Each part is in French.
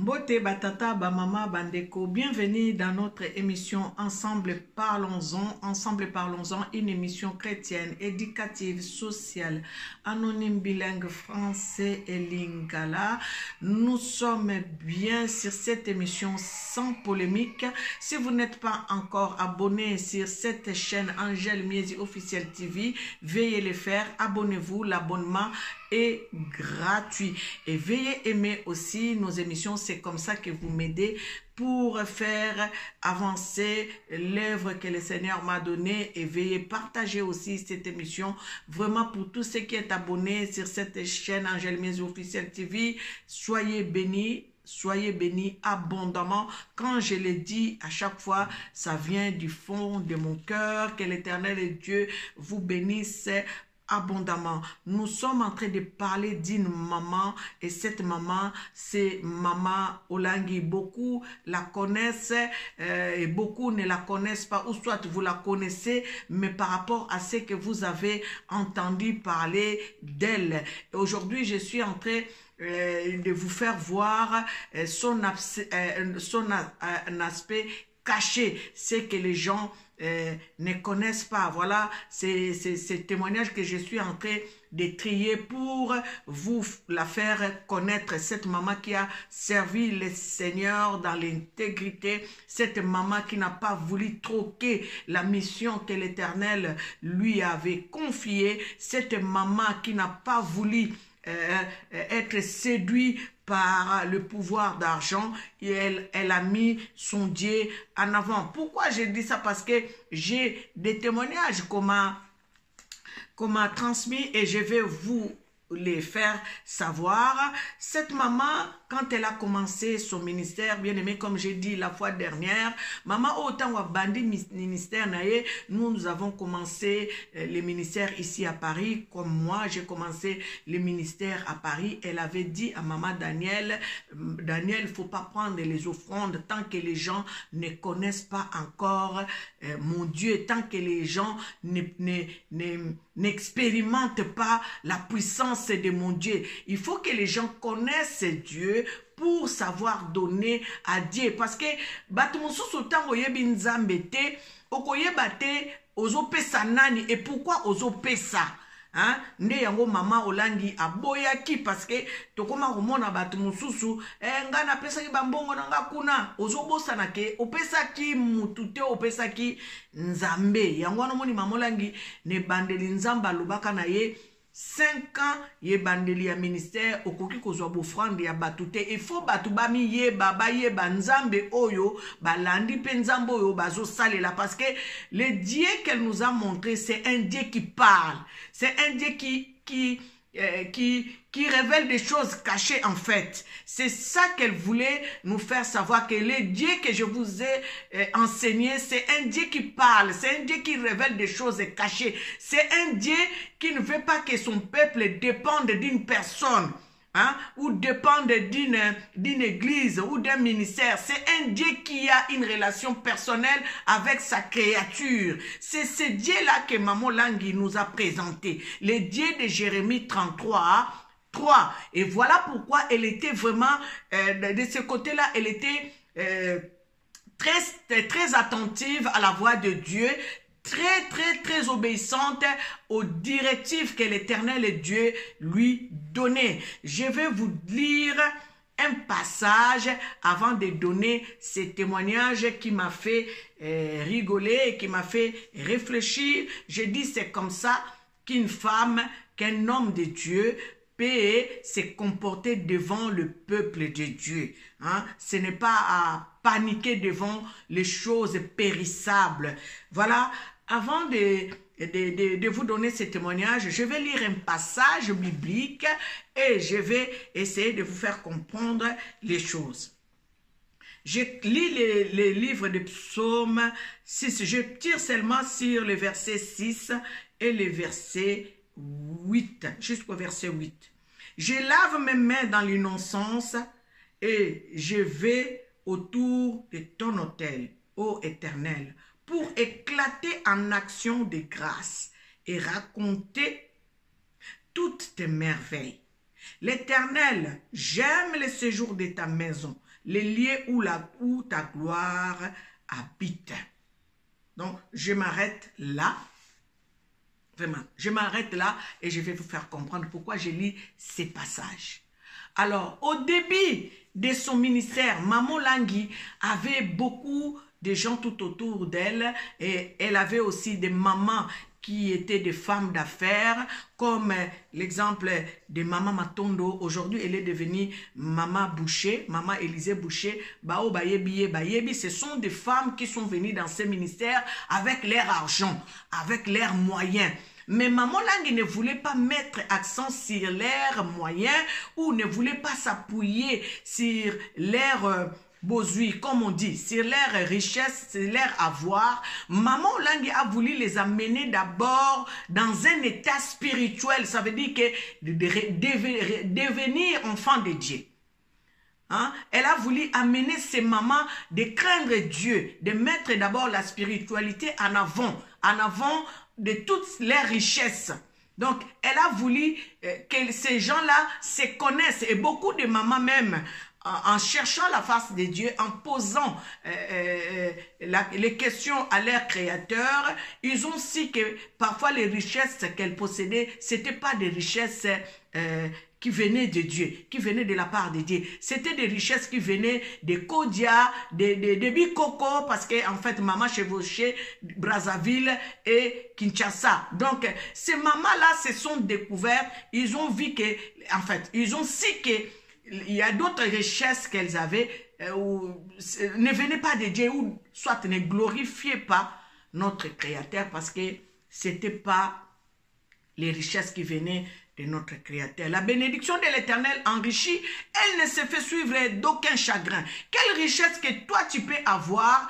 Mbote batata ba mama bandeko, bienvenue dans notre émission Ensemble parlons-en, une émission chrétienne, éducative, sociale, anonyme, bilingue, français et lingala. Nous sommes bien sur cette émission sans polémique. Si vous n'êtes pas encore abonné sur cette chaîne Angèle Miezi Officiel TV, veuillez le faire, abonnez-vous, l'abonnement est gratuit et veuillez aimer aussi nos émissions, c'est comme ça que vous m'aidez pour faire avancer l'œuvre que le Seigneur m'a donnée et veuillez partager aussi cette émission vraiment pour tous ceux qui sont abonnés sur cette chaîne Angèle Miezi Officiel TV. Soyez bénis abondamment. Quand je le dis à chaque fois, ça vient du fond de mon cœur. Que l'Éternel et Dieu vous bénisse abondamment. Nous sommes en train de parler d'une maman et cette maman, c'est Maman Olangi. Beaucoup la connaissent et beaucoup ne la connaissent pas, ou soit vous la connaissez, mais par rapport à ce que vous avez entendu parler d'elle. Aujourd'hui, je suis en train de vous faire voir son aspect caché, c'est que les gens ne connaissent pas. Voilà, c'est ce témoignage que je suis en train de trier pour vous la faire connaître. Cette maman qui a servi le Seigneur dans l'intégrité, cette maman qui n'a pas voulu troquer la mission que l'Éternel lui avait confiée, cette maman qui n'a pas voulu être séduite par le pouvoir d'argent et elle a mis son Dieu en avant. Pourquoi je dis ça? Parce que j'ai des témoignages qu'on m'a transmis et je vais vous les faire savoir. Cette maman, quand elle a commencé son ministère, bien aimé, comme j'ai dit la fois dernière, maman autant wa bandi ministère naie, nous avons commencé le ministère ici à Paris. Comme moi, j'ai commencé le ministère à Paris. Elle avait dit à maman Daniel, il faut pas prendre les offrandes tant que les gens ne connaissent pas encore mon Dieu, tant que les gens n'expérimentent pas la puissance de mon Dieu. Il faut que les gens connaissent Dieu pour savoir donner à Dieu. Parce que batumususu tango yebi nzambe te, okoyeba te ozopesa nani et pourquoi ozopesa. Hein? Nde yango mama Olangi aboyaki parce que tokoma komona batu mususu nga na pesa ki bambongo na nga kuna ozobosa na ke opesa ki mutute opesa ki nzambe. Yango wana moni mama Olangi ne bandeli nzamba lobaka na ye 5 ans ye bandeli ya ministère okoki kozwa bofrande ya batute. Il faut batu bami ye baba ye banzambe oyo balandi pe nzambe oyo bazo salela parce que le Dieu qu'elle nous a montré c'est un Dieu qui parle, c'est un Dieu qui révèle des choses cachées en fait. C'est ça qu'elle voulait nous faire savoir, que le Dieu que je vous ai enseigné, c'est un Dieu qui parle, c'est un Dieu qui révèle des choses cachées. C'est un Dieu qui ne veut pas que son peuple dépende d'une personne. Hein, ou dépendre d'une église ou d'un ministère. C'est un Dieu qui a une relation personnelle avec sa créature. C'est ce Dieu-là que Maman Olangi nous a présenté. Le Dieu de Jérémie 33, 3. Et voilà pourquoi elle était vraiment, de ce côté-là, elle était très attentive à la voix de Dieu, très obéissante aux directives que l'Éternel et Dieu lui donnait. Je vais vous lire un passage avant de donner ce témoignage qui m'a fait rigoler et qui m'a fait réfléchir. Je dis c'est comme ça qu'une femme, qu'un homme de Dieu peut se comporter devant le peuple de Dieu. Hein? Ce n'est pas à paniquer devant les choses périssables. Voilà, avant de vous donner ce témoignage, je vais lire un passage biblique et je vais essayer de vous faire comprendre les choses. Je lis les livres de Psaume 6. Je tire seulement sur le verset 6 et le verset 8, jusqu'au verset 8. Je lave mes mains dans l'innocence et je vais autour de ton autel, ô Éternel, pour éclater en action de grâce et raconter toutes tes merveilles. L'Éternel, j'aime le séjour de ta maison, les lieux où ta gloire habite. Donc, je m'arrête là. Vraiment, je m'arrête là et je vais vous faire comprendre pourquoi je lis ces passages. Alors, au début de son ministère, Maman Langui avait beaucoup de gens tout autour d'elle et elle avait aussi des mamans qui étaient des femmes d'affaires, comme l'exemple de Maman Matondo. Aujourd'hui, elle est devenue Maman Boucher, Maman Élisée Boucher, Bao Bayebi, Bayebi. Ce sont des femmes qui sont venues dans ces ministères avec leur argent, avec leurs moyens. Mais Maman Langui ne voulait pas mettre accent sur leurs moyens ou ne voulait pas s'appuyer sur leurs besoins, comme on dit, sur leurs richesses, sur leur avoir. Maman Langui a voulu les amener d'abord dans un état spirituel. Ça veut dire que devenir enfant de Dieu. Hein? Elle a voulu amener ses mamans de craindre Dieu, de mettre d'abord la spiritualité en avant de toutes les richesses. Donc, elle a voulu que ces gens-là se connaissent. Et beaucoup de mamans même, en cherchant la face de Dieu, en posant les questions à leur créateur, ils ont su que parfois les richesses qu'elles possédaient, ce n'étaient pas des richesses qui venaient de Dieu, qui venaient de la part de Dieu. C'était des richesses qui venaient de Kodia, de Bikoko, parce que en fait, maman chevauchait Brazzaville et Kinshasa. Donc, ces mamans-là se sont découvertes, ils ont vu que, en fait, ils ont su que il y a d'autres richesses qu'elles avaient, ne venaient pas de Dieu, ou soit ne glorifiaient pas notre Créateur, parce que c'était pas les richesses qui venaient de notre Créateur. La bénédiction de l'Éternel enrichit, elle ne se fait suivre d'aucun chagrin. Quelle richesse que toi tu peux avoir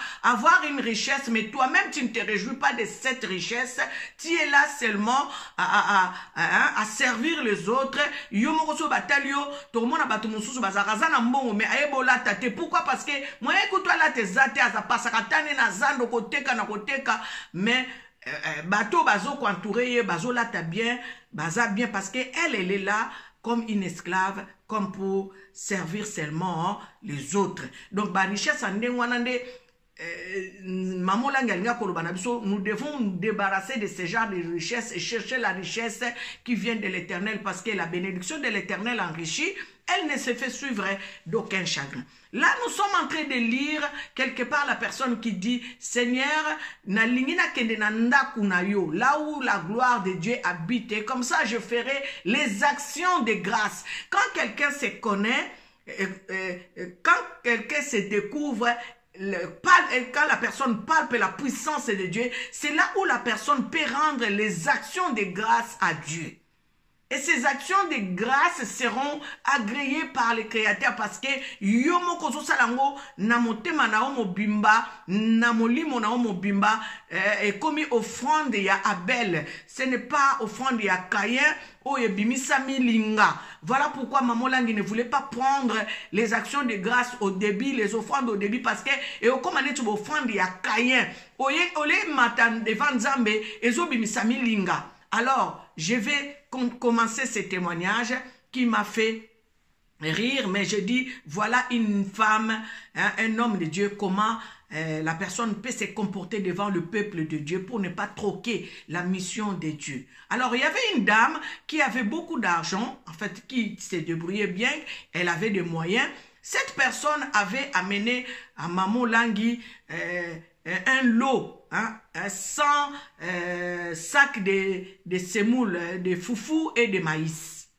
une richesse, mais toi-même tu ne te réjouis pas de cette richesse, tu es là seulement à servir les autres. Pourquoi? Parce que moi écoute toi là tes athées à pasakatane na zando koteka na koteka, mais bateau bazo entouré bazo là t'as bien baza bien parce que elle est là comme une esclave, comme pour servir seulement les autres. Donc ba richesse ande wanande Maman Langui koloba na biso, nous devons nous débarrasser de ce genre de richesse et chercher la richesse qui vient de l'Éternel, parce que la bénédiction de l'Éternel enrichit, elle ne se fait suivre d'aucun chagrin. Là, nous sommes en train de lire quelque part la personne qui dit, Seigneur, là où la gloire de Dieu habite, et comme ça je ferai les actions de grâce. Quand quelqu'un se connaît, quand quelqu'un se découvre, quand la personne palpe la puissance de Dieu, c'est là où la personne peut rendre les actions de grâce à Dieu. Et ces actions de grâce seront agréées par le Créateur, parce que yomo kozo salango na motema na omo bimba na molimo na omo bimba et comme offrande ya Abel, ce n'est pas offrande ya Caïn ou ebimisa milinga. Voilà pourquoi Maman Langui ne voulait pas prendre les actions de grâce au début, les offrandes au début, parce que et au commandé tu offrande ya Caïn oye matan devant Nzambe ezo bimisa milinga. Alors, je vais commencer ce témoignage qui m'a fait rire, mais je dis, voilà une femme, hein, un homme de Dieu, comment la personne peut se comporter devant le peuple de Dieu pour ne pas troquer la mission de Dieu. Alors, il y avait une dame qui avait beaucoup d'argent, en fait, qui se débrouillait bien, elle avait des moyens. Cette personne avait amené à Maman Langui un lot, hein, 100 sacs de semoule, de foufou et de maïs.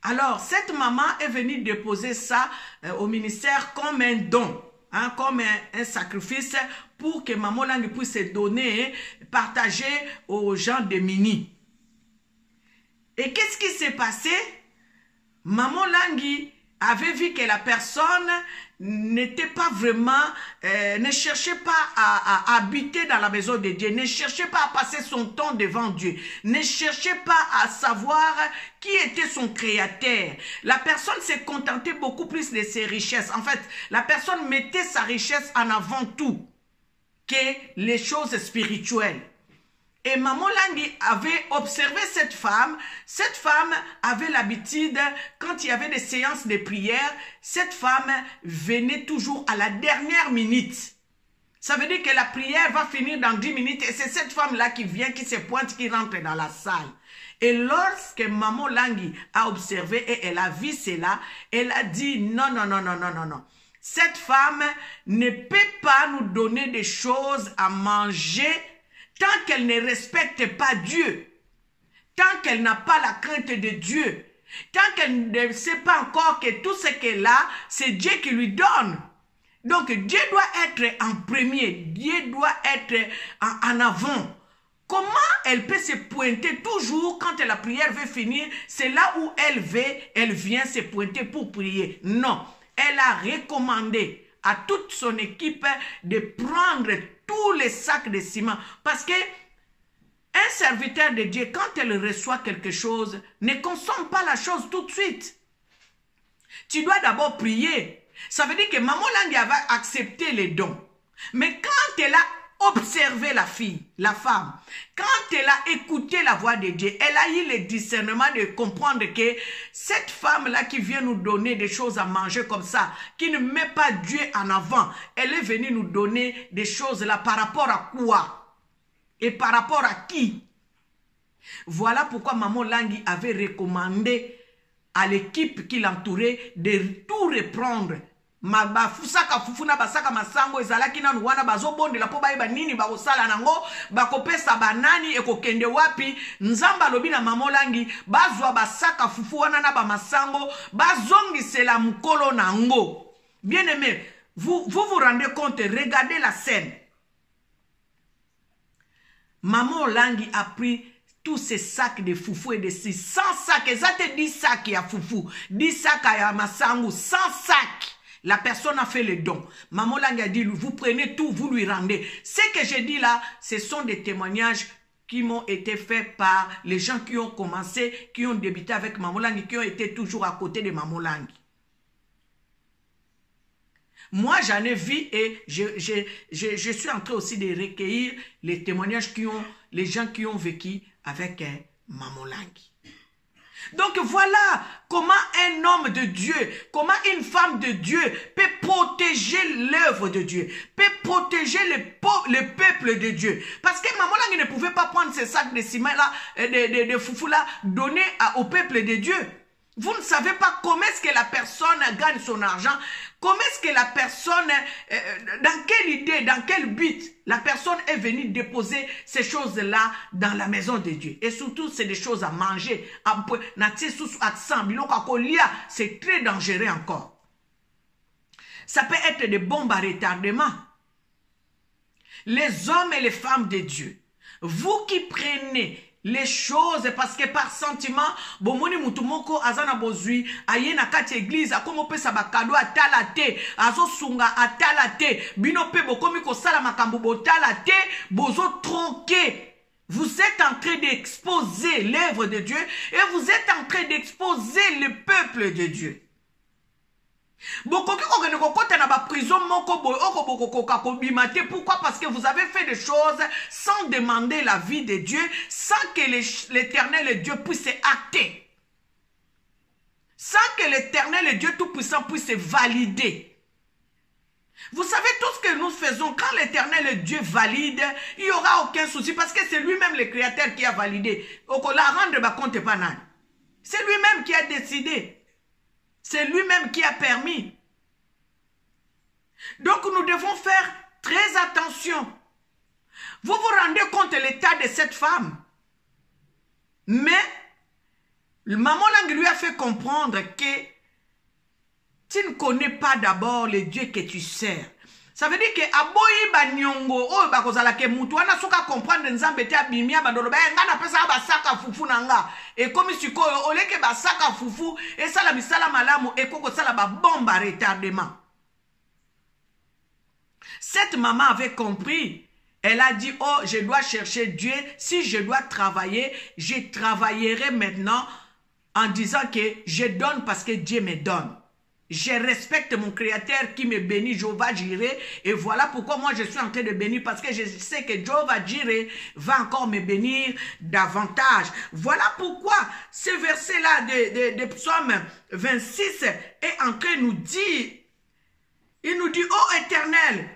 Alors, cette maman est venue déposer ça au ministère comme un don, hein, comme un sacrifice pour que Maman Langui puisse se donner, partager aux gens démunis. Et qu'est-ce qui s'est passé? Maman Langui avait vu que la personne n'était pas vraiment, ne cherchait pas à habiter dans la maison de Dieu, ne cherchait pas à passer son temps devant Dieu, ne cherchait pas à savoir qui était son créateur. La personne s'est contentée beaucoup plus de ses richesses. En fait, la personne mettait sa richesse en avant tout que les choses spirituelles. Et Maman Langi avait observé cette femme. Cette femme avait l'habitude, quand il y avait des séances de prière, cette femme venait toujours à la dernière minute. Ça veut dire que la prière va finir dans 10 minutes et c'est cette femme-là qui vient, qui se pointe, qui rentre dans la salle. Et lorsque Maman Langi a observé et elle a vu cela, elle a dit non, non, non, non, non, non, non. Cette femme ne peut pas nous donner des choses à manger tant qu'elle ne respecte pas Dieu, tant qu'elle n'a pas la crainte de Dieu, tant qu'elle ne sait pas encore que tout ce qu'elle a, c'est Dieu qui lui donne. Donc Dieu doit être en premier, Dieu doit être en avant. Comment elle peut se pointer toujours quand la prière veut finir? C'est là où elle vient se pointer pour prier. Non, elle a recommandé à toute son équipe de prendre tous les sacs de ciment. Parce que un serviteur de Dieu, quand elle reçoit quelque chose, ne consomme pas la chose tout de suite. Tu dois d'abord prier. Ça veut dire que Maman Langi avait accepté les dons. Mais quand elle a observé la femme, quand elle a écouté la voix de Dieu, elle a eu le discernement de comprendre que cette femme-là qui vient nous donner des choses à manger comme ça, qui ne met pas Dieu en avant, elle est venue nous donner des choses là par rapport à quoi? Et par rapport à qui? Voilà pourquoi Maman Langi avait recommandé à l'équipe qui l'entourait de tout reprendre. Fusaka fufuna basaka masango ezalaki nanu wana bazobondela po bayeba nini bakosala nango bakopesa banani ekokende wapi. Nzamba lobi na Maman Langi bazwa basaka fufu wana na bamasango bazongisela mukolo nango. Bien aimé, vous rendez compte, regardez la scène. Maman Langi a pris tous ces sacs de foufou et de 100 sacs, exactement 10 sacs à foufou, 10 sacs à masango, 100 sacs. La personne a fait le don. Maman Langi a dit, vous prenez tout, vous lui rendez. Ce que j'ai dit là, ce sont des témoignages qui m'ont été faits par les gens qui ont commencé, qui ont débuté avec Maman Langi, qui ont été toujours à côté de Maman Langi. Moi, j'en ai vu et je suis en train aussi de recueillir les témoignages les gens qui ont vécu avec Maman Langi. Donc voilà comment un homme de Dieu, comment une femme de Dieu peut protéger l'œuvre de Dieu, peut protéger le peuple de Dieu. Parce que Maman Langi ne pouvait pas prendre ces sacs de ciment là, de foufou là, donner au peuple de Dieu. Vous ne savez pas comment est-ce que la personne gagne son argent, comment est-ce que la personne, dans quelle idée, dans quel but, la personne est venue déposer ces choses-là dans la maison de Dieu. Et surtout, c'est des choses à manger. C'est très dangereux encore. Ça peut être des bombes à retardement. Les hommes et les femmes de Dieu, vous qui prenez les choses parce que par sentiment bomoni mutumoko azana bozui ayena kati église akomo pesa bakado atalate azosunga atalate bino pe bokomi ko sala makambo botalate bozo tronquer. Vous êtes en train d'exposer l'œuvre de Dieu et vous êtes en train d'exposer le peuple de Dieu. Pourquoi? Parce que vous avez fait des choses sans demander l'avis de Dieu, sans que l'Éternel Dieu puisse acter, sans que l'Éternel Dieu Tout-Puissant puisse valider. Vous savez tout ce que nous faisons, quand l'Éternel Dieu valide, il n'y aura aucun souci parce que c'est lui-même le Créateur qui a validé. C'est lui-même qui a décidé. C'est lui-même qui a permis. Donc nous devons faire très attention. Vous vous rendez compte de l'état de cette femme. Mais Maman Langi lui a fait comprendre que tu ne connais pas d'abord le Dieu que tu sers. Ça veut dire que aboyi banyongo o bakozala ke mutu wana soka comprendre nzambe te abimia bandolo ba nga na pesa ba saka fufu nanga et comme sikoyo oleke ba saka fufu et sala misala malamu et koko sala ba bombe à retardement. Cette maman avait compris. Elle a dit, oh, je dois chercher Dieu. Si je dois travailler, je travaillerai maintenant en disant que je donne parce que Dieu me donne. Je respecte mon Créateur qui me bénit, Jéhovah Jireh. Et voilà pourquoi moi je suis en train de bénir, parce que je sais que Jéhovah Jireh va encore me bénir davantage. Voilà pourquoi ce verset-là de Psaume 26 est en train de nous dire, il nous dit, ô Éternel,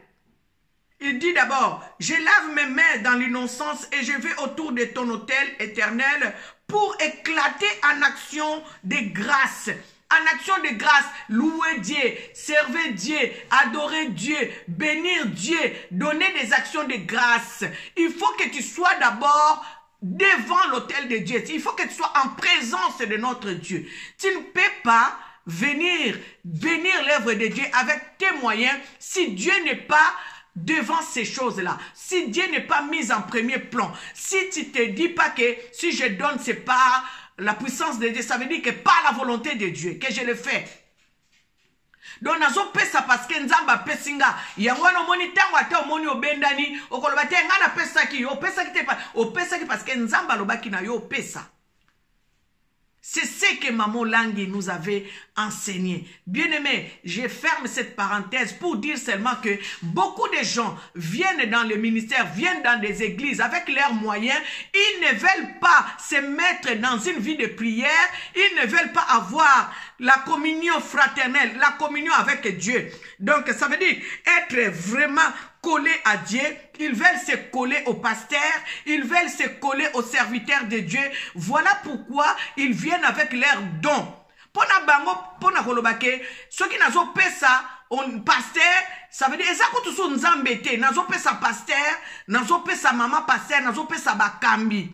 il dit d'abord, je lave mes mains dans l'innocence et je vais autour de ton autel éternel pour éclater en action de grâce. En action de grâce, louer Dieu, servir Dieu, adorer Dieu, bénir Dieu, donner des actions de grâce. Il faut que tu sois d'abord devant l'autel de Dieu. Il faut que tu sois en présence de notre Dieu. Tu ne peux pas venir bénir l'œuvre de Dieu avec tes moyens si Dieu n'est pas devant ces choses-là, si Dieu n'est pas mis en premier plan, si tu ne te dis pas que si je donne, c'est pas la puissance de Dieu, ça veut dire que par la volonté de Dieu, que je le fais. Donc, nazo pesa parce que nzamba pesinga, yangwana moni tango ata moni obendani, okoloba te ngana pesa ki, opesa ki te pa, opesa ki parce que nzamba lobaki na yo pesa. C'est ce que Maman Langui nous avait enseigné. Bien-aimé, je ferme cette parenthèse pour dire seulement que beaucoup de gens viennent dans le ministère, viennent dans des églises avec leurs moyens. Ils ne veulent pas se mettre dans une vie de prière. Ils ne veulent pas avoir la communion fraternelle, la communion avec Dieu. Donc, ça veut dire être vraiment collés à Dieu, ils veulent se coller au pasteur, ils veulent se coller aux serviteurs de Dieu. Voilà pourquoi ils viennent avec leurs dons. Pona bango, pona kolobake, ceux qui nazo pesa, on pasteur, ça veut dire, ça coûte sous nzambete, nazo pesa pasteur, nazo pesa maman pasteur, nazo pesa bakambi.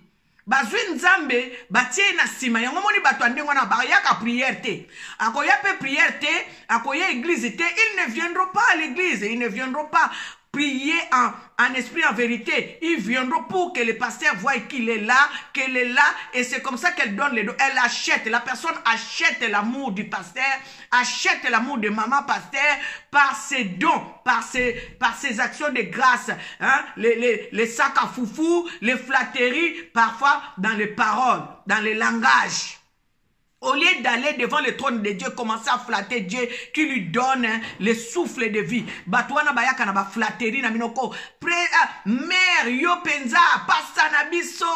Bazwi nzambe, batie na sima, yango moni bato andengo na barayaka prière te. Akoya pe prière te, akoya église te, ils ne viendront pas à l'église, ils ne viendront pas prier en esprit, en vérité. Ils viendront pour que le pasteur voie qu'il est là, et c'est comme ça qu'elle donne les dons. Elle achète, la personne achète l'amour du pasteur, achète l'amour de maman pasteur par ses dons, par ses actions de grâce, hein? Les sacs à foufou, les flatteries, parfois dans les paroles, dans les langages. Au lieu d'aller devant le trône de Dieu, commencer à flatter Dieu qui lui donne le souffle de vie. Batouana bayaka na ba flatterie na minoko. Mère yo penza pasta na biso.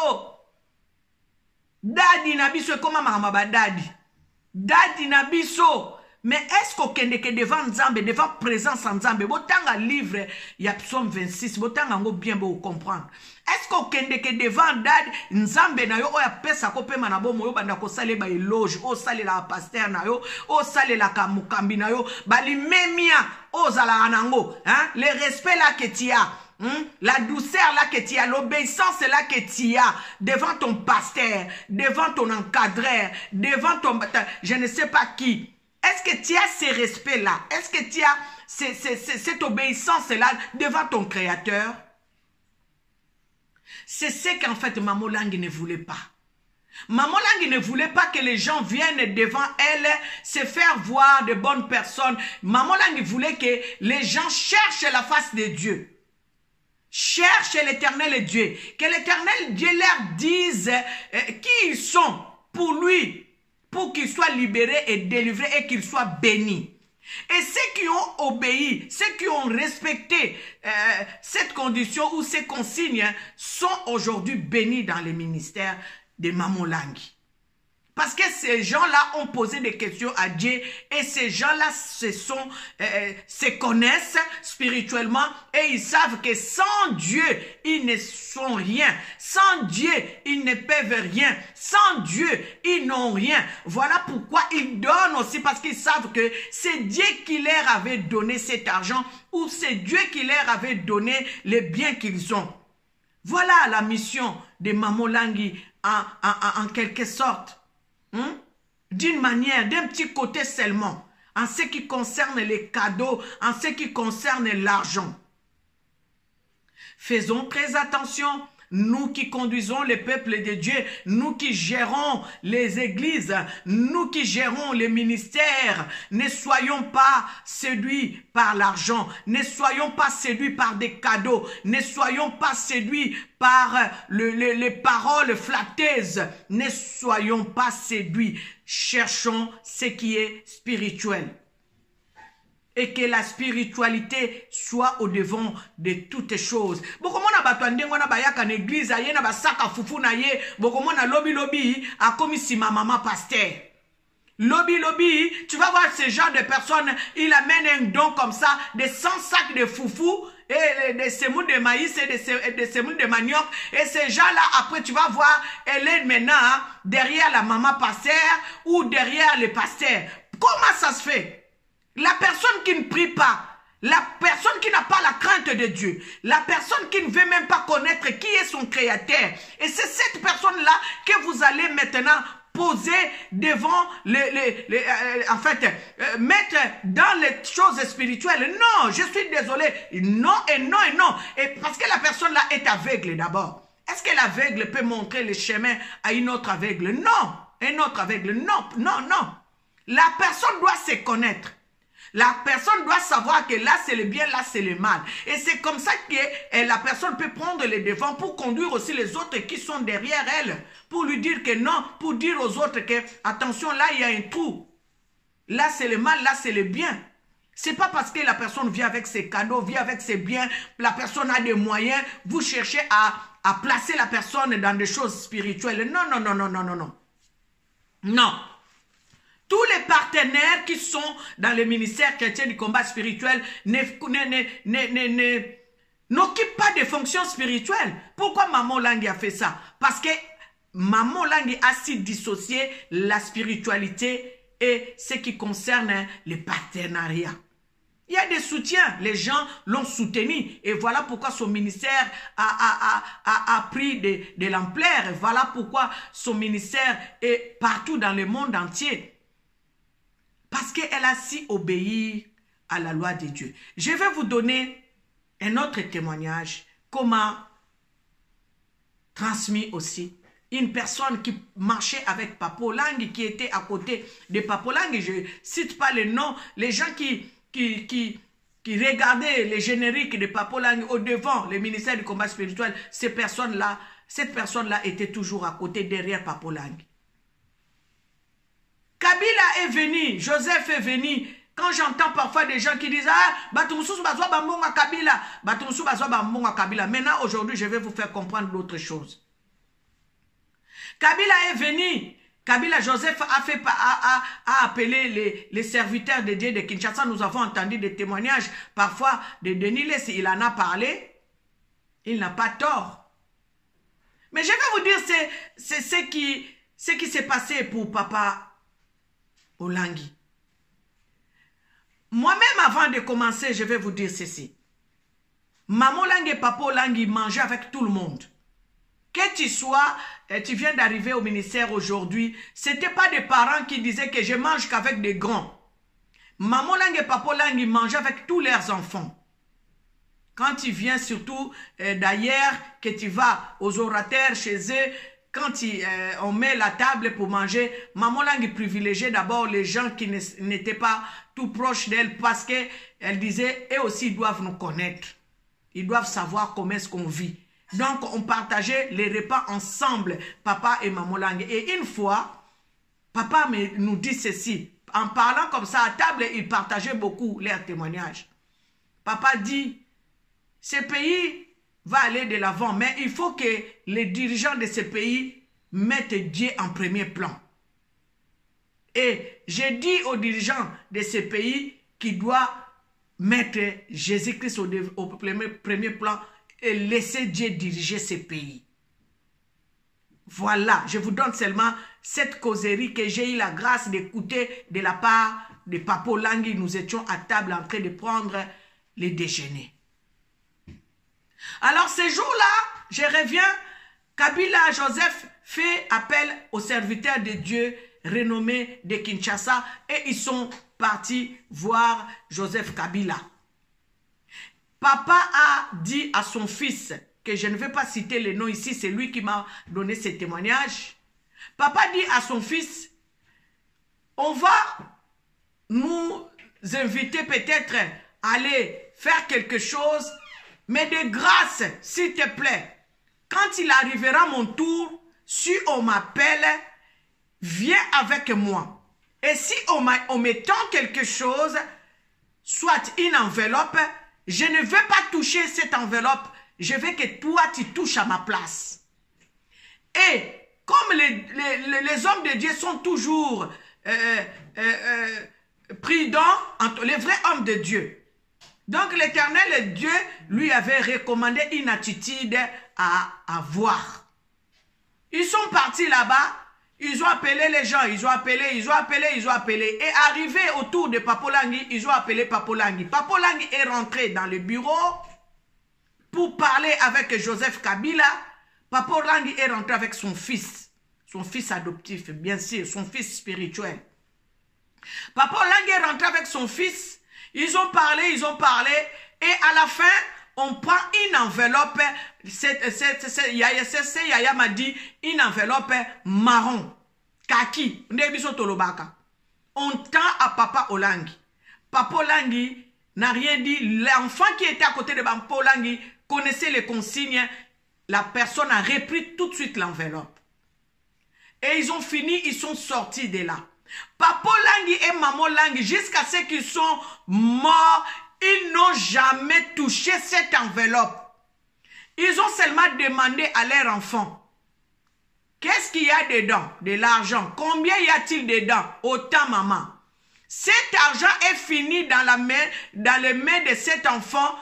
Dadi na biso koma mama ba dadi. Dadi na biso. Mais est-ce qu'on est devant Nzambe, devant présence en Nzambe, botanga livre, il y a Psaume 26, botanga ngo bien beau comprendre. Est-ce qu'on est devant Dad, Nzambe na yo, oya pesa kope manabo moyo, banda ko sale ba éloge, o sale la pasteur na yo, o sale la kamukambi na yo, bali memia, o zala anango, hein, le respect là que tu as. La douceur là que tu as, l'obéissance là que tu as devant ton pasteur, devant ton encadreur, devant ton, je ne sais pas qui. Est-ce que tu as ces respects-là? Est-ce que tu as cette obéissance-là devant ton Créateur? C'est ce qu'en fait Maman Langui ne voulait pas. Maman Langui ne voulait pas que les gens viennent devant elle se faire voir de bonnes personnes. Maman Langui voulait que les gens cherchent la face de Dieu. Cherchent l'éternel Dieu. Que l'éternel Dieu leur dise qui ils sont pour lui. Pour qu'ils soient libérés et délivrés et qu'ils soient bénis. Et ceux qui ont obéi, ceux qui ont respecté cette condition ou ces consignes sont aujourd'hui bénis dans le ministère de Maman Langui. Parce que ces gens-là ont posé des questions à Dieu et ces gens-là se connaissent spirituellement et ils savent que sans Dieu, ils ne sont rien. Sans Dieu, ils ne peuvent rien. Sans Dieu, ils n'ont rien. Voilà pourquoi ils donnent aussi parce qu'ils savent que c'est Dieu qui leur avait donné cet argent ou c'est Dieu qui leur avait donné les biens qu'ils ont. Voilà la mission de Maman Langui en quelque sorte. D'une manière, d'un petit côté seulement, en ce qui concerne les cadeaux, en ce qui concerne l'argent. Faisons très attention, nous qui conduisons le peuple de Dieu, nous qui gérons les églises, nous qui gérons les ministères, ne soyons pas séduits par l'argent, ne soyons pas séduits par des cadeaux, ne soyons pas séduits par les paroles flatteuses, ne soyons pas séduits. Cherchons ce qui est spirituel. et que la spiritualité soit au devant de toutes choses. Bokomona batwande ngona bayaka na église aye na basaka fufu na ye, bokomona lobi lobi a comme si ma maman pasteur. Lobby, lobby, tu vas voir ce genre de personnes, il amène un don comme ça, de 100 sacs de foufou, et de semoule de maïs, et de semoule de manioc, et ces gens-là, après tu vas voir, elle est maintenant derrière la maman pasteur, ou derrière le pasteur. Comment ça se fait? La personne qui ne prie pas, la personne qui n'a pas la crainte de Dieu, la personne qui ne veut même pas connaître qui est son créateur, et c'est cette personne-là que vous allez maintenant poser devant mettre dans les choses spirituelles. Non, je suis désolé. Non et non et non. Et parce que la personne là est aveugle d'abord. Est-ce que l'aveugle peut montrer le chemin à une autre aveugle? Non. Un autre aveugle? Non, non, non. La personne doit se connaître. La personne doit savoir que là c'est le bien, là c'est le mal. Et c'est comme ça que la personne peut prendre les devants pour conduire aussi les autres qui sont derrière elle. Pour lui dire que non, pour dire aux autres que attention, là il y a un trou. Là c'est le mal, là c'est le bien. C'est pas parce que la personne vient avec ses cadeaux, vient avec ses biens, la personne a des moyens, vous cherchez à placer la personne dans des choses spirituelles. Non, non, non, non, non, non, non. Non. Tous les partenaires qui sont dans le ministère chrétien du combat spirituel n'occupent pas de fonctions spirituelles. Pourquoi Maman Langui a fait ça? Parce que Maman Langui a si dissocié la spiritualité et ce qui concerne les partenariats. Il y a des soutiens, les gens l'ont soutenu et voilà pourquoi son ministère a pris de l'ampleur. Et voilà pourquoi son ministère est partout dans le monde entier. Parce qu'elle a si obéi à la loi de Dieu. Je vais vous donner un autre témoignage qu'on m'a transmis aussi. Une personne qui marchait avec Papo Langui, qui était à côté de Papo Langui. Je ne cite pas les noms. Les gens qui regardaient les génériques de Papo Langui au devant, le ministère du combat spirituel, cette personne-là était toujours à côté, derrière Papo Langui. Kabila est venu, Joseph est venu. Quand j'entends parfois des gens qui disent ah, Batumoussou bazwa bambonga Kabila, Batumoussou bazwa bambonga Kabila. Maintenant, aujourd'hui, je vais vous faire comprendre d'autres choses. Kabila est venu. Kabila Joseph a appelé les serviteurs de Dieu de Kinshasa. Nous avons entendu des témoignages parfois de Denis Lessi. Il en a parlé. Il n'a pas tort. Mais je vais vous dire c'est ce qui s'est passé pour Papa Langui. Moi-même, avant de commencer, je vais vous dire ceci. Maman Langui et Papa Langui mangeaient avec tout le monde. Que tu sois, tu viens d'arriver au ministère aujourd'hui, ce n'était pas des parents qui disaient que je mange qu'avec des grands. Maman Langui et Papa Langui mangeaient avec tous leurs enfants. Quand tu viens surtout d'ailleurs, que tu vas aux orateurs chez eux, quand on met la table pour manger, Maman Langui privilégiait d'abord les gens qui n'étaient pas tout proches d'elle parce qu'elle disait, eux aussi ils doivent nous connaître. Ils doivent savoir comment est-ce qu'on vit. Donc on partageait les repas ensemble, papa et Maman Langui. Et une fois, papa nous dit ceci, en parlant comme ça à table, il partageait beaucoup leurs témoignages. Papa dit, ce pays va aller de l'avant, mais il faut que les dirigeants de ce pays mettent Dieu en premier plan. Et j'ai dit aux dirigeants de ce pays qu'ils doivent mettre Jésus-Christ au premier plan et laisser Dieu diriger ce pays. Voilà, je vous donne seulement cette causerie que j'ai eu la grâce d'écouter de la part de Papa Langui. Nous étions à table en train de prendre le déjeuner. Alors ce jour-là, je reviens, Kabila Joseph fait appel aux serviteurs de Dieu renommés de Kinshasa et ils sont partis voir Joseph Kabila. Papa a dit à son fils, que je ne vais pas citer les noms ici, c'est lui qui m'a donné ce témoignage. Papa dit à son fils, on va nous inviter peut-être à aller faire quelque chose, mais de grâce, s'il te plaît, quand il arrivera mon tour, si on m'appelle, viens avec moi. Et si on me tend quelque chose, soit une enveloppe, je ne vais pas toucher cette enveloppe, je veux que toi tu touches à ma place. Et comme les hommes de Dieu sont toujours prudents, les vrais hommes de Dieu, donc l'Éternel Dieu lui avait recommandé une attitude à avoir. Ils sont partis là-bas, ils ont appelé les gens, ils ont appelé. Et arrivé autour de Papolangi, ils ont appelé Papolangi. Papolangi est rentré dans le bureau pour parler avec Joseph Kabila. Papolangi est rentré avec son fils adoptif, bien sûr, son fils spirituel. Papolangi est rentré avec son fils, ils ont parlé, et à la fin, on prend une enveloppe, Yaya m'a dit, une enveloppe marron, kaki, on tend à Papa Olangi. Papa Olangi n'a rien dit, l'enfant qui était à côté de Papa Olangi connaissait les consignes, la personne a repris tout de suite l'enveloppe. Et ils ont fini, ils sont sortis de là. Papa Olangi et Maman Olangi, jusqu'à ce qu'ils sont morts, ils n'ont jamais touché cette enveloppe. Ils ont seulement demandé à leur enfant, qu'est-ce qu'il y a dedans? De l'argent. Combien y a-t-il dedans? Autant, maman. Cet argent est fini dans les mains de cet enfant.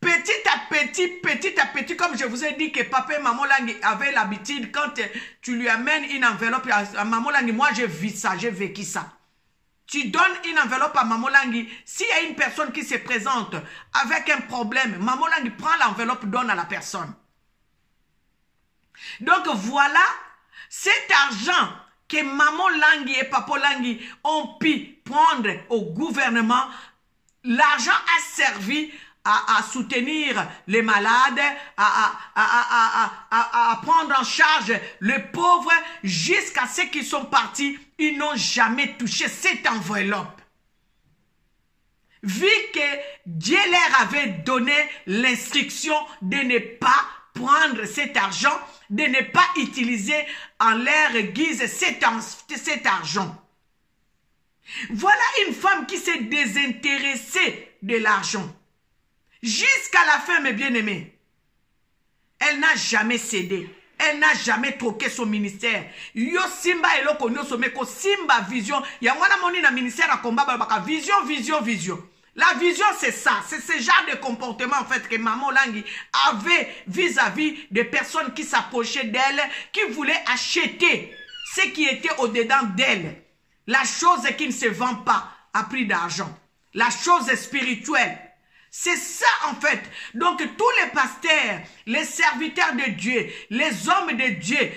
Petit à petit, comme je vous ai dit que papa et maman Langi avaient l'habitude, quand tu lui amènes une enveloppe à maman Langi, moi j'ai vu ça, j'ai vécu ça. Tu donnes une enveloppe à maman Langi, s'il y a une personne qui se présente avec un problème, maman Langi prend l'enveloppe, donne à la personne. Donc voilà, cet argent que maman Langi et papa Langi ont pu prendre au gouvernement, l'argent a servi à soutenir les malades, à prendre en charge les pauvres, jusqu'à ce qu'ils sont partis, ils n'ont jamais touché cette enveloppe. Vu que Dieu leur avait donné l'instruction de ne pas prendre cet argent, de ne pas utiliser en leur guise cet argent. Voilà une femme qui s'est désintéressée de l'argent. Jusqu'à la fin, mes bien-aimés, elle n'a jamais cédé. Elle n'a jamais troqué son ministère. Yo simba eloko nyo someko simba vision. Ya wana moni na ministère à combat baka vision. La vision c'est ça, c'est ce genre de comportement en fait que maman Langi avait vis-à-vis des personnes qui s'approchaient d'elle, qui voulaient acheter ce qui était au-dedans d'elle. La chose qui ne se vend pas à prix d'argent. La chose spirituelle. C'est ça en fait. Donc tous les pasteurs, les serviteurs de Dieu, les hommes de Dieu,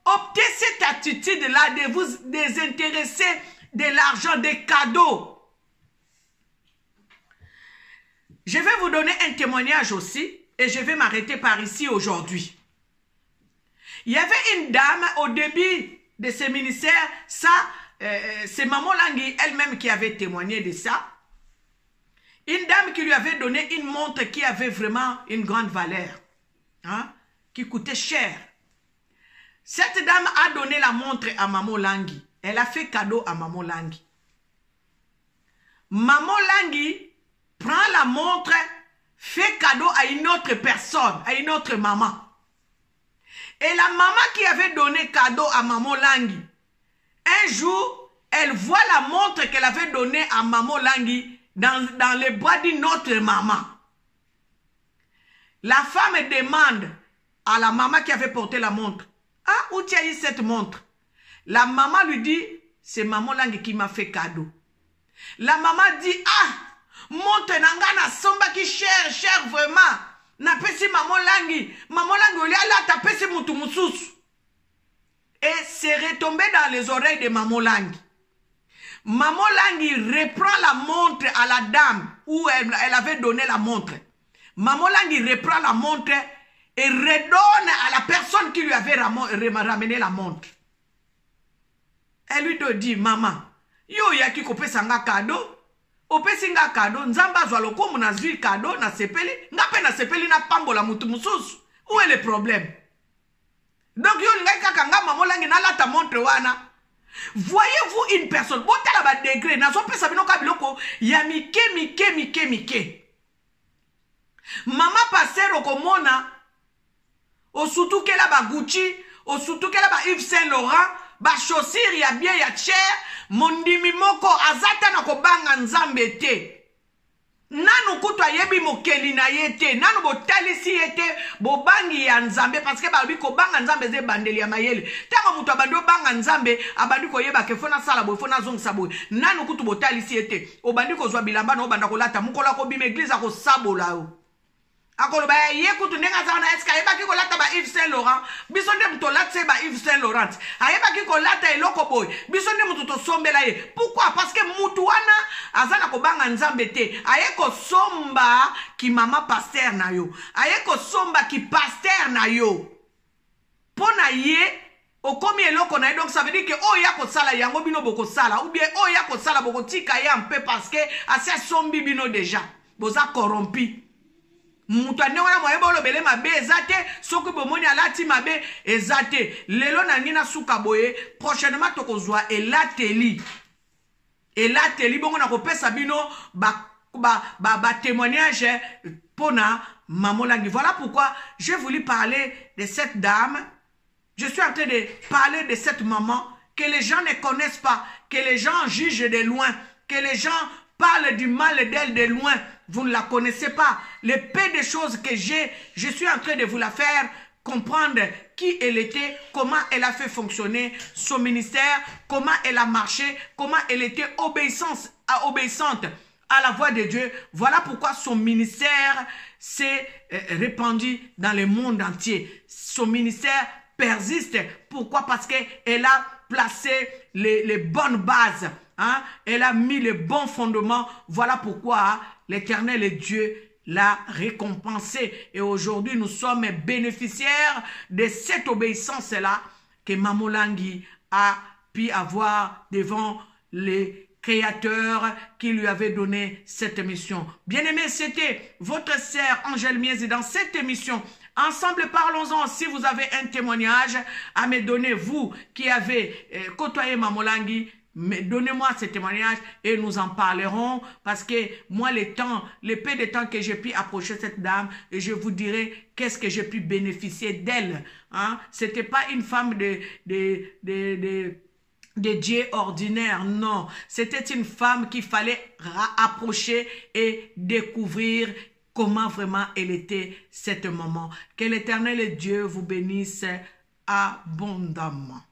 optez cette attitude-là de vous désintéresser de l'argent, des cadeaux. Je vais vous donner un témoignage aussi et je vais m'arrêter par ici aujourd'hui. Il y avait une dame au début de ce ministère, ça, c'est Maman Langi elle-même qui avait témoigné de ça. Une dame qui lui avait donné une montre qui avait vraiment une grande valeur, hein, qui coûtait cher. Cette dame a donné la montre à Maman Langi. Elle a fait cadeau à Maman Langi. Maman Langi prend la montre, fait cadeau à une autre personne, à une autre maman. Et la maman qui avait donné cadeau à Maman Langi, un jour, elle voit la montre qu'elle avait donnée à Maman Langi dans les bras d'une autre maman. La femme demande à la maman qui avait porté la montre, « Ah, où tu as eu cette montre ?» La maman lui dit, « C'est Maman Langi qui m'a fait cadeau. » La maman dit, « Ah, montre nanga na somba qui cher vraiment. Na pesi Maman Langi. Maman Langi, oli ala ta pesi mutu mususu. » Et c'est retombé dans les oreilles de Maman Langi. Maman Langi reprend la montre à la dame où elle avait donné la montre. Maman Langi reprend la montre et redonne à la personne qui lui avait ramené la montre. Elle lui dit, maman, yo yaki kope sanga cadeau, ope singa cadeau, nzamba zwaloko muna zui cadeau na sepeli, ngape na sepeli na pambola mutu mususu. Où est le problème? Donc yo nga kaka nga Maman Langi na la ta montre wana. Voyez-vous une personne, botala ba degré, nazo pesa bino ka biloko ya mike. Mama passer okomona, osutu kela ba Gucci, osutu kela ba Yves Saint Laurent, ba chaussure ya bien ya cher, mondimi moko azata na kobanga nzambe te. Nanu kutu ayebi mokeli na yete, nanu botalisi yete, bobangi ya nzambe, parce que babi ko banga nzambe ze bandeli ya mayele. Tango mutu abandi banga nzambe, abandi ko yeba ke fona sala boy, fona zong saboy. Nanu kutu botalisi yete, obandi ko zwa bilamba no obanda ko lata, mukola ko bima église ko sabola o. Akolo ba ye kutu nenga zana eska yeba ki ko lata ba Yves Saint Laurent, biso nde muto lata ba Yves Saint Laurent. Ayeba ki ko lata eloko boy, biso nde mutu to sombela ye. Pourquoi? Parce que mutu wana azana ko banga nzambe te. Aye ko somba ki mama pasteur na yo. Aye ko somba ki pasteur na yo. Pona ye okomi eloko na ye, donc ça veut dire que oh ya ko sala yango bino boko sala ou bien oh ya ko sala boko tika ya un peu parce que asia sombi bino déjà. Boza corrompi. Mutu ane wana moye bolo bele mabe ezate, soki bomoni alati mabe ezate. Lelo na nina suka boye, prochainement toko zwa elateli. Elateli bongo na kopesa bino ba témoignage pona Mamolangi. Voilà pourquoi j'ai voulu parler de cette dame. Je suis en train de parler de cette maman que les gens ne connaissent pas, que les gens jugent de loin, que les gens parlent du mal d'elle de loin. Vous ne la connaissez pas. Le peu de choses que j'ai, je suis en train de vous la faire comprendre qui elle était, comment elle a fait fonctionner son ministère, comment elle a marché, comment elle était obéissante à la voix de Dieu. Voilà pourquoi son ministère s'est répandu dans le monde entier. Son ministère persiste. Pourquoi? Parce qu'elle a placé les bonnes bases. Hein? Elle a mis les bons fondements. Voilà pourquoi l'Éternel et Dieu l'a récompensé. Et aujourd'hui, nous sommes bénéficiaires de cette obéissance-là que Mamolangi a pu avoir devant les créateurs qui lui avaient donné cette mission. Bien-aimés, c'était votre sœur Angèle Miez et dans cette émission, ensemble, parlons-en. Si vous avez un témoignage à me donner, vous qui avez côtoyé Mamolangi, mais donnez-moi ce témoignage et nous en parlerons parce que moi, le peu de temps que j'ai pu approcher cette dame, et je vous dirai qu'est-ce que j'ai pu bénéficier d'elle. Hein? Ce n'était pas une femme de Dieu ordinaire, non. C'était une femme qu'il fallait approcher et découvrir comment vraiment elle était cette maman. Que l'Éternel Dieu vous bénisse abondamment.